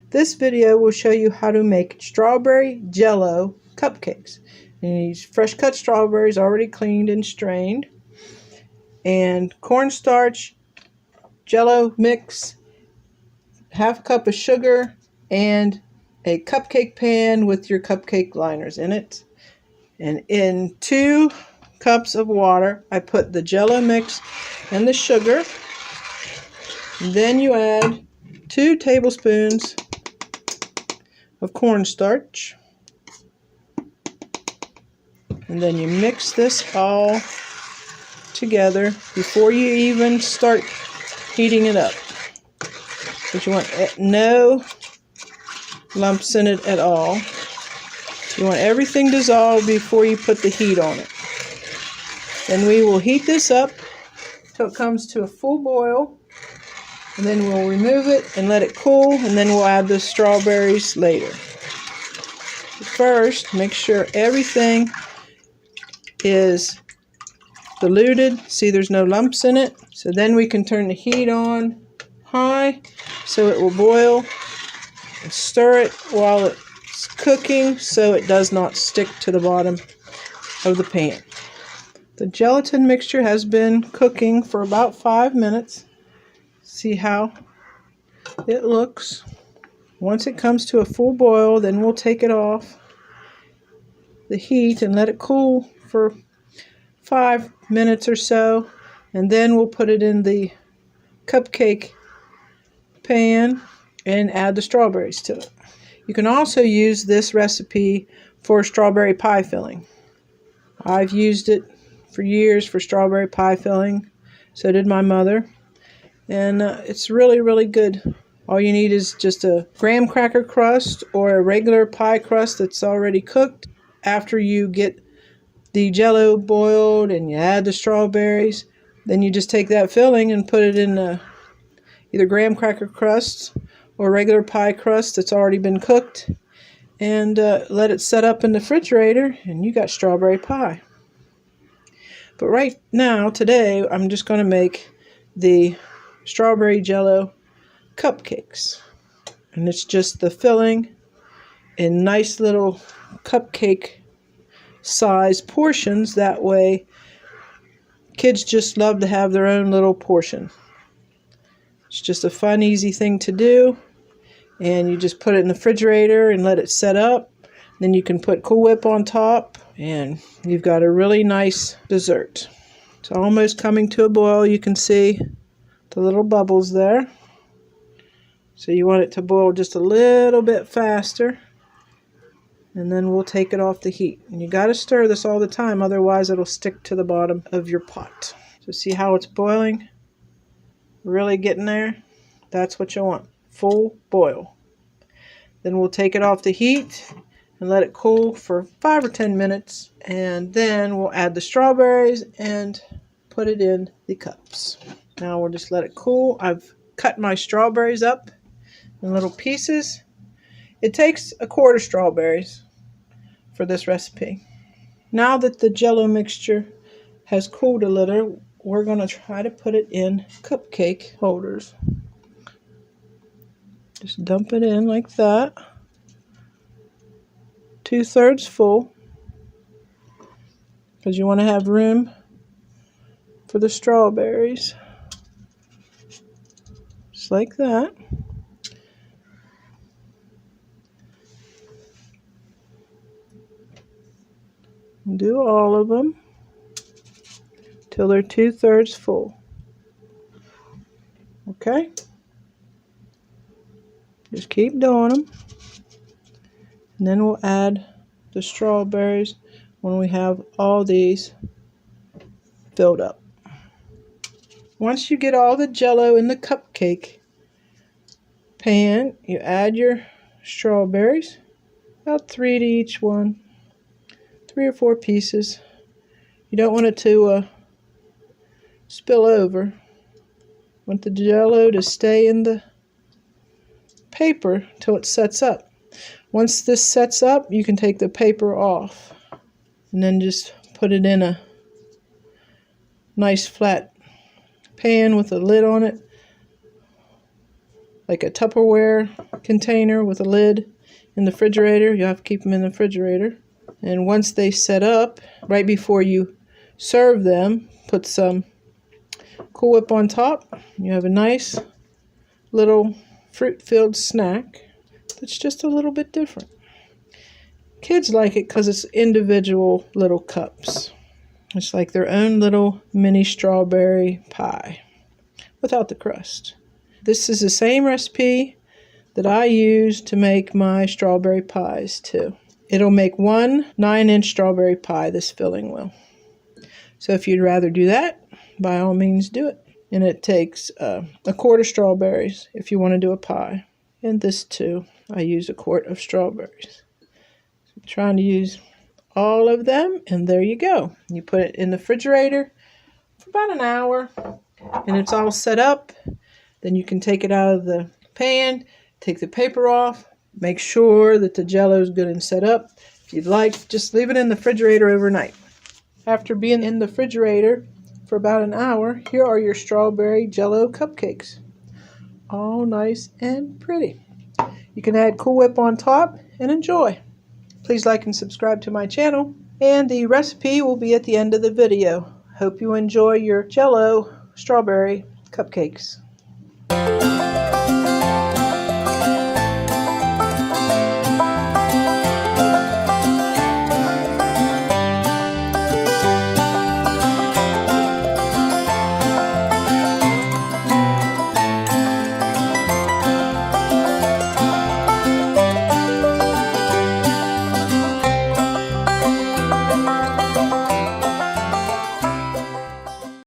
This video will show you how to make strawberry jello cupcakes. You need fresh cut strawberries already cleaned and strained, and cornstarch, jello mix, half a cup of sugar, and a cupcake pan with your cupcake liners in it. And in 2 cups of water, I put the jello mix and the sugar. And then you add 2 tablespoons of cornstarch. And then you mix this all together before you even start heating it up. But you want no lumps in it at all. You want everything dissolved before you put the heat on it. Then we will heat this up till it comes to a full boil. And then we'll remove it and let it cool, and then we'll add the strawberries later. First, make sure everything is diluted. See, there's no lumps in it. So then we can turn the heat on high so it will boil, and stir it while it's cooking so it does not stick to the bottom of the pan. The gelatin mixture has been cooking for about 5 minutes. See how it looks. Once it comes to a full boil, then we'll take it off the heat and let it cool for 5 minutes or so, and then we'll put it in the cupcake pan and add the strawberries to it. You can also use this recipe for strawberry pie filling. I've used it for years for strawberry pie filling. So did my mother. And it's really, really good. All you need is just a graham cracker crust or a regular pie crust that's already cooked. After you get the jello boiled and you add the strawberries, then you just take that filling and put it in either graham cracker crust or regular pie crust that's already been cooked, and let it set up in the refrigerator, and you got strawberry pie. But right now, today, I'm just going to make the strawberry jello cupcakes. And it's just the filling in nice little cupcake size portions. That way, kids just love to have their own little portion. It's just a fun, easy thing to do. And you just put it in the refrigerator and let it set up. Then you can put Cool Whip on top, and you've got a really nice dessert. It's almost coming to a boil. You can see the little bubbles there. So you want it to boil just a little bit faster. And then we'll take it off the heat. And you got to stir this all the time, otherwise it'll stick to the bottom of your pot. So see how it's boiling? Really getting there? That's what you want. Full boil. Then we'll take it off the heat and let it cool for 5 or 10 minutes. And then we'll add the strawberries and put it in the cups. Now we'll just let it cool. I've cut my strawberries up in little pieces. It takes a quart of strawberries for this recipe. Now that the jello mixture has cooled a little, we're going to try to put it in cupcake holders. Just dump it in like that. 2/3 full, because you want to have room for the strawberries. Just like that. Do all of them till they're 2/3 full. Okay? Just keep doing them. And then we'll add the strawberries when we have all these filled up. Once you get all the jello in the cupcake pan, you add your strawberries, about 3 to each one, 3 or 4 pieces. You don't want it to spill over. You want the jello to stay in the paper till it sets up. Once this sets up, you can take the paper off and then just put it in a nice flat pan with a lid on it. like a Tupperware container with a lid in the refrigerator. You have to keep them in the refrigerator. And once they set up, right before you serve them, put some Cool Whip on top. You have a nice little fruit-filled snack that's just a little bit different. Kids like it because it's individual little cups. It's like their own little mini strawberry pie without the crust. This is the same recipe that I use to make my strawberry pies too. It'll make one 9-inch strawberry pie, this filling will. So if you'd rather do that, by all means do it. And it takes a quart of strawberries if you want to do a pie. And this too, I use a quart of strawberries. I'm trying to use all of them, and there you go. You put it in the refrigerator for about an hour, and it's all set up. Then you can take it out of the pan, take the paper off, make sure that the Jell-O is good and set up. If you'd like, just leave it in the refrigerator overnight. After being in the refrigerator for about an hour, here are your strawberry Jell-O cupcakes. All nice and pretty. You can add Cool Whip on top and enjoy. Please like and subscribe to my channel, and the recipe will be at the end of the video. Hope you enjoy your Jell-O strawberry cupcakes.